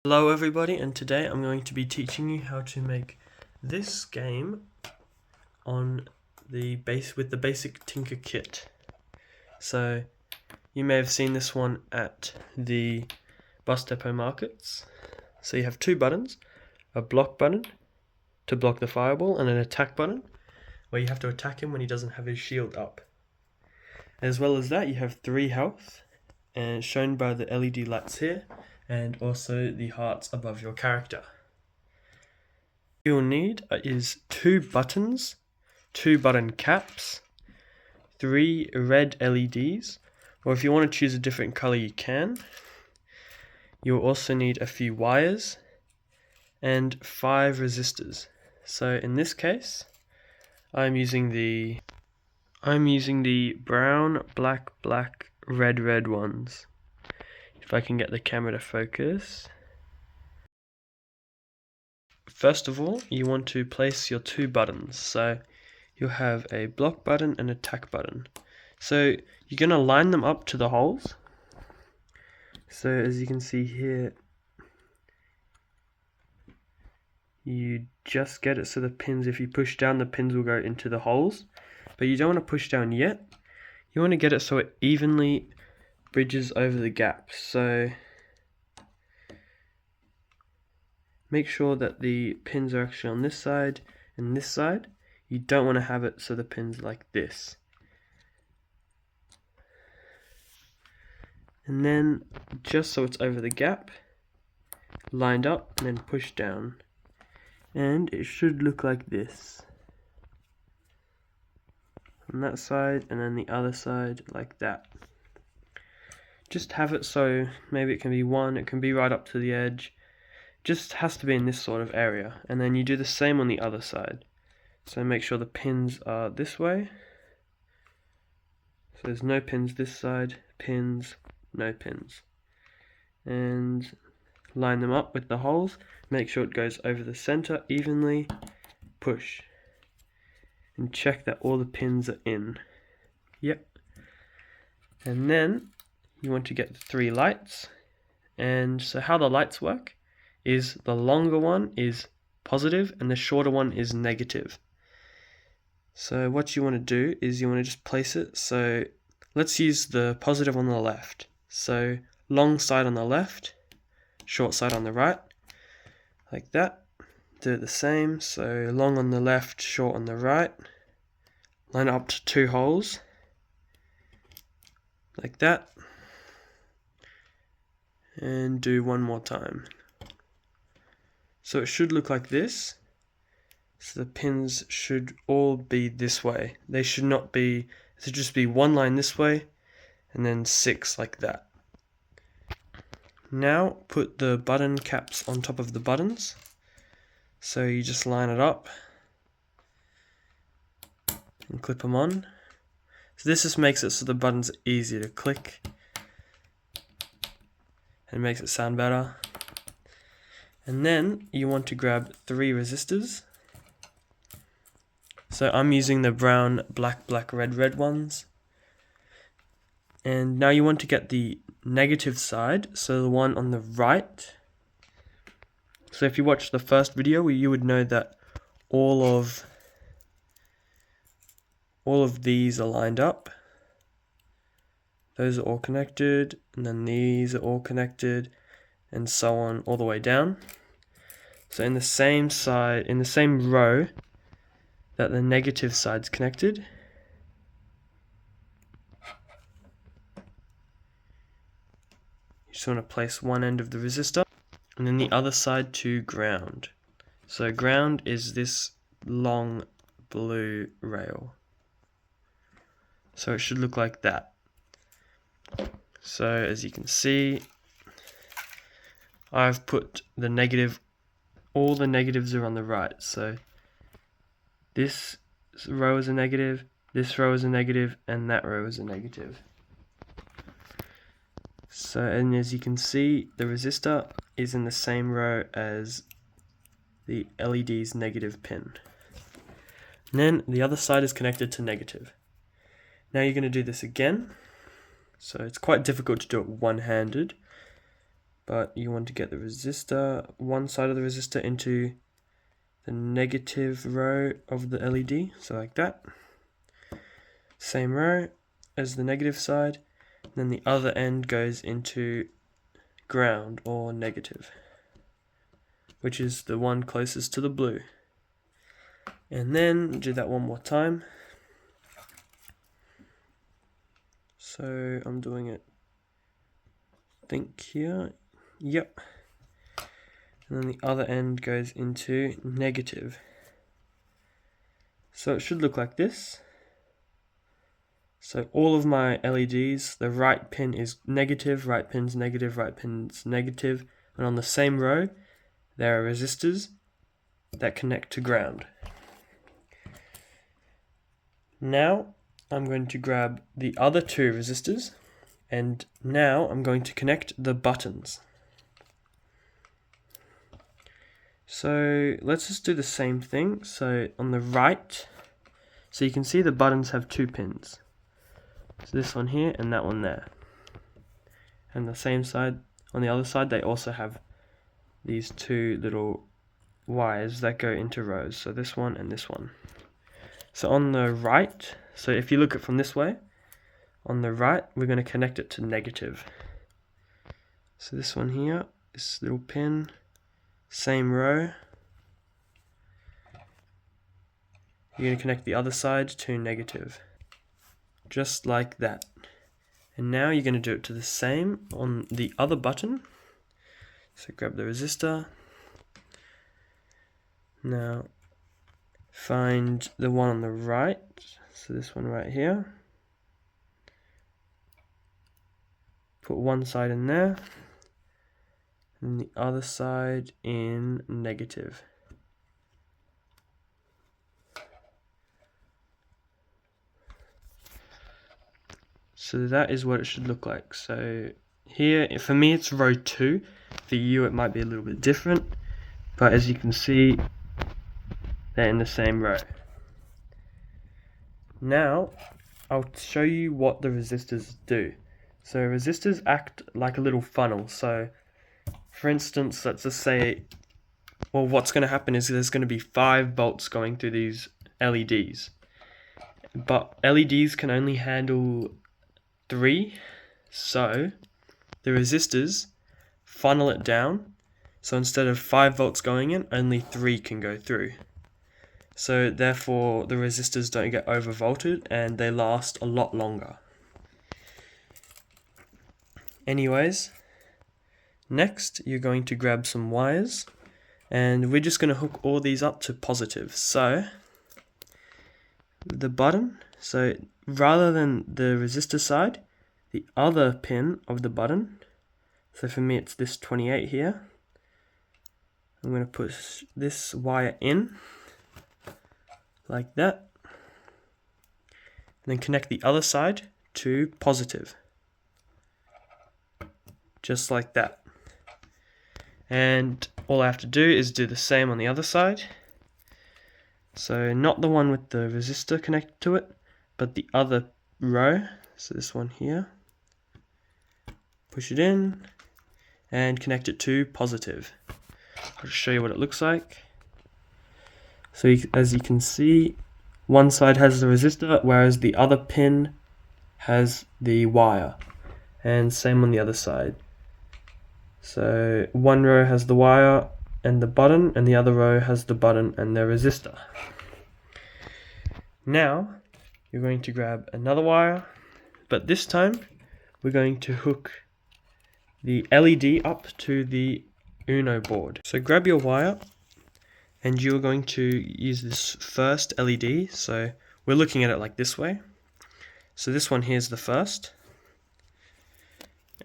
Hello everybody, and today I'm going to be teaching you how to make this game on the with the basic Tinker kit. So you may have seen this one at the bus depot markets. So you have two buttons, a block button to block the fireball and an attack button where you have to attack him when he doesn't have his shield up. As well as that, you have 3 health, and shown by the LED lights here, and also the hearts above your character. You'll need is 2 buttons, 2 button caps, 3 red LEDs, or if you want to choose a different color you can. You'll also need a few wires and 5 resistors. So in this case, I'm using the brown, black, red ones. If I can get the camera to focus. First of all, you want to place your 2 buttons. So you'll have a block button and attack button. So you're going to line them up to the holes. So as you can see here, you just get it so the pins, if you push down, the pins will go into the holes. But you don't want to push down yet. You want to get it so it evenly bridges over the gaps. So make sure that the pins are actually on this side and this side. You don't want to have it so the pin's like this. And then just so it's over the gap, lined up, and then push down. And it should look like this. On that side, and then the other side like that. Just have it so maybe it can be 1, it can be right up to the edge. Just has to be in this sort of area. And then you do the same on the other side. So make sure the pins are this way. So there's no pins this side, pins, no pins. And line them up with the holes. Make sure it goes over the center evenly. Push. And check that all the pins are in. Yep. And then you want to get the 3 lights. And so how the lights work is the longer one is positive and the shorter one is negative. So what you want to do is you want to just place it. So let's use the positive on the left. So long side on the left, short side on the right, like that. Do it the same. So long on the left, short on the right. Line it up to 2 holes, like that. And do one more time. So it should look like this. So the pins should all be this way. They should not be, it should just be 1 line this way and then 6 like that. Now put the button caps on top of the buttons. So you just line it up and clip them on. So this just makes it so the buttons are easier to click and makes it sound better. And then you want to grab 3 resistors. So I'm using the brown, black, red ones. And now you want to get the negative side, so the one on the right. So if you watched the first video, you would know that all of these are lined up. Those are all connected, and then these are all connected, and so on all the way down. So in the same side, in the same row that the negative side's connected, you just want to place one end of the resistor and then the other side to ground. So ground is this long blue rail. So it should look like that. So as you can see, I've put the negative, all the negatives are on the right. So this row is a negative, this row is a negative, and that row is a negative. So, and as you can see, the resistor is in the same row as the LED's negative pin. And then the other side is connected to negative. Now you're going to do this again. So it's quite difficult to do it one-handed, but you want to get the resistor, one side of the resistor into the negative row of the LED, so like that. Same row as the negative side, and then the other end goes into ground or negative, which is the one closest to the blue. And then do that one more time. So I'm doing it, I think here, yep. And then the other end goes into negative. So it should look like this. So all of my LEDs, the right pin is negative, right pin's negative, right pin's negative, and on the same row there are resistors that connect to ground. Now I'm going to grab the other two resistors, and now I'm going to connect the buttons. So let's just do the same thing. So on the right, so you can see the buttons have two pins. So this one here and that one there. And the same side, on the other side, they also have these two little wires that go into rows. So this one and this one. So on the right, so if you look at it from this way, on the right, we're going to connect it to negative. So this one here, this little pin, same row. You're going to connect the other side to negative. Just like that. And now you're going to do it to the same on the other button. So grab the resistor. Now find the one on the right. So this one right here. Put one side in there. And the other side in negative. So that is what it should look like. So here, for me it's row 2. For you it might be a little bit different. But as you can see, they're in the same row. Now, I'll show you what the resistors do. So resistors act like a little funnel. So for instance, let's just say, well, what's going to happen is there's going to be 5 volts going through these LEDs. But LEDs can only handle 3, so the resistors funnel it down, so instead of 5 volts going in, only 3 can go through. So therefore the resistors don't get overvolted and they last a lot longer. Anyways, next you're going to grab some wires, and we're just going to hook all these up to positive. So the button, so rather than the resistor side, the other pin of the button, so for me it's this 28 here, I'm going to push this wire in, like that, and then connect the other side to positive, just like that. And all I have to do is do the same on the other side. So not the one with the resistor connected to it, but the other row, so this one here. Push it in and connect it to positive. I'll just show you what it looks like. So as you can see, one side has the resistor, whereas the other pin has the wire. And same on the other side. So one row has the wire and the button, and the other row has the button and the resistor. Now you're going to grab another wire, but this time we're going to hook the LED up to the Uno board. So grab your wire, and you're going to use this first LED. So we're looking at it like this way. So this one here is the first.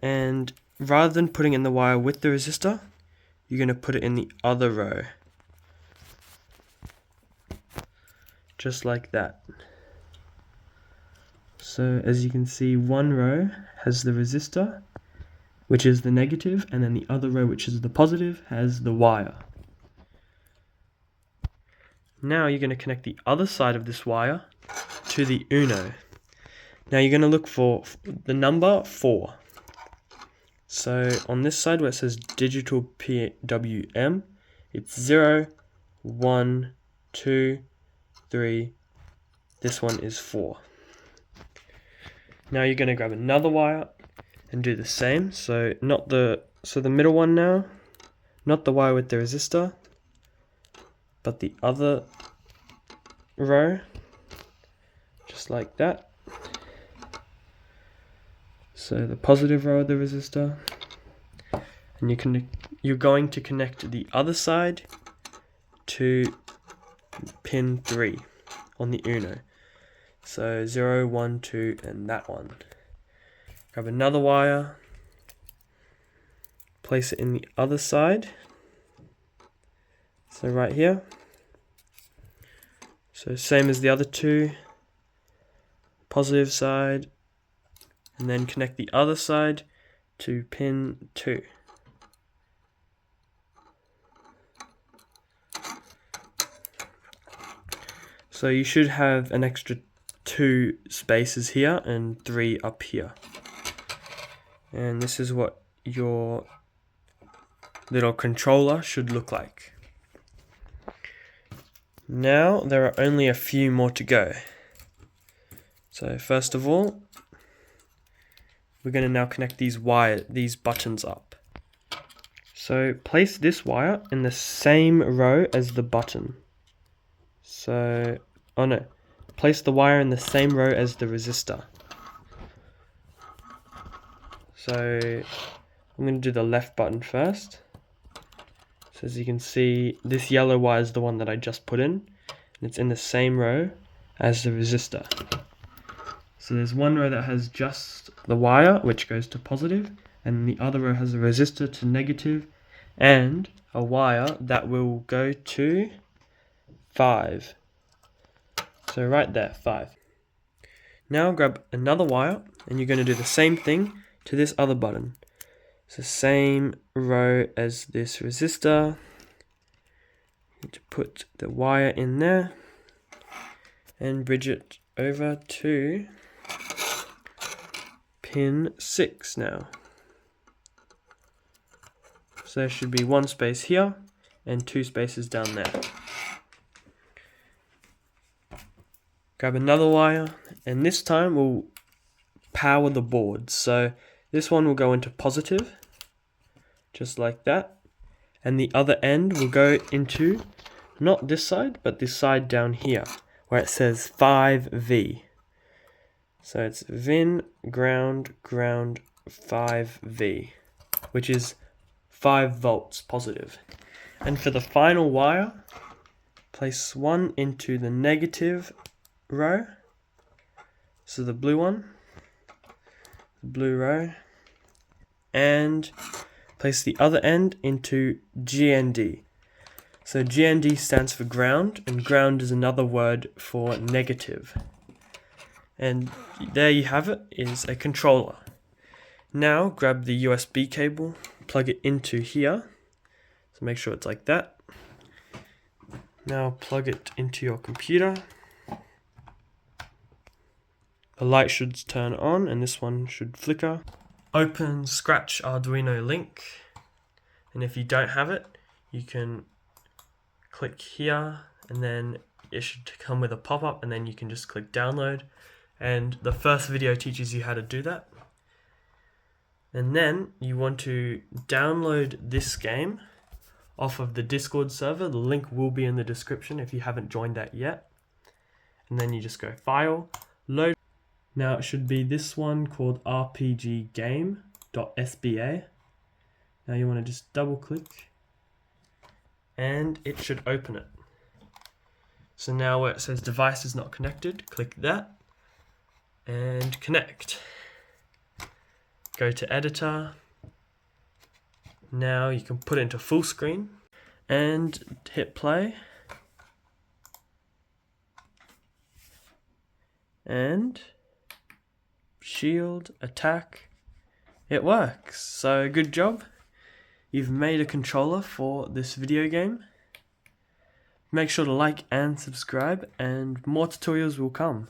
And rather than putting in the wire with the resistor, you're going to put it in the other row. Just like that. So as you can see, one row has the resistor, which is the negative, and then the other row, which is the positive, has the wire. Now you're going to connect the other side of this wire to the Uno. Now you're going to look for the number 4. So on this side where it says digital PWM, it's 0, 1, 2, 3, this one is 4. Now you're going to grab another wire and do the same. So the middle one now, not the wire with the resistor, but the other row, just like that. So the positive row of the resistor, and you're going to connect the other side to pin 3 on the Uno. So 0, 1, 2, and that one. Grab another wire, place it in the other side. So right here. So same as the other two, positive side, and then connect the other side to pin 2. So you should have an extra 2 spaces here and 3 up here. And this is what your little controller should look like. Now there are only a few more to go. So first of all, we're going to now connect these buttons up. So place this wire in the same row as the button. So, place the wire in the same row as the resistor. So I'm going to do the left button first. So as you can see, this yellow wire is the one that I just put in, and it's in the same row as the resistor. So there's one row that has just the wire, which goes to positive, and the other row has a resistor to negative, and a wire that will go to 5. So right there, 5. Now grab another wire, and you're going to do the same thing to this other button. So same row as this resistor. You need to put the wire in there and bridge it over to pin 6 now. So there should be 1 space here and 2 spaces down there. Grab another wire, and this time we'll power the board. So this one will go into positive, just like that, and the other end will go into not this side, but this side down here, where it says 5V. So it's VIN, ground, ground, 5V, which is 5 volts positive. And for the final wire, place one into the negative row, so the blue one, the blue row, and place the other end into GND. So GND stands for ground, and ground is another word for negative. And there you have it, is a controller. Now grab the USB cable, plug it into here, so make sure it's like that. Now plug it into your computer. The light should turn on and this one should flicker. Open Scratch Arduino link, and if you don't have it, you can click here and then it should come with a pop-up, and then you can just click download, and the first video teaches you how to do that. And then you want to download this game off of the Discord server. The link will be in the description if you haven't joined that yet. And then you just go File, Load. Now it should be this one called rpggame.sba. Now you want to just double click and it should open it. So now where it says device is not connected, click that and connect. Go to editor. Now you can put it into full screen and hit play. And shield, attack, it works. So good job. You've made a controller for this video game. Make sure to like and subscribe, and more tutorials will come.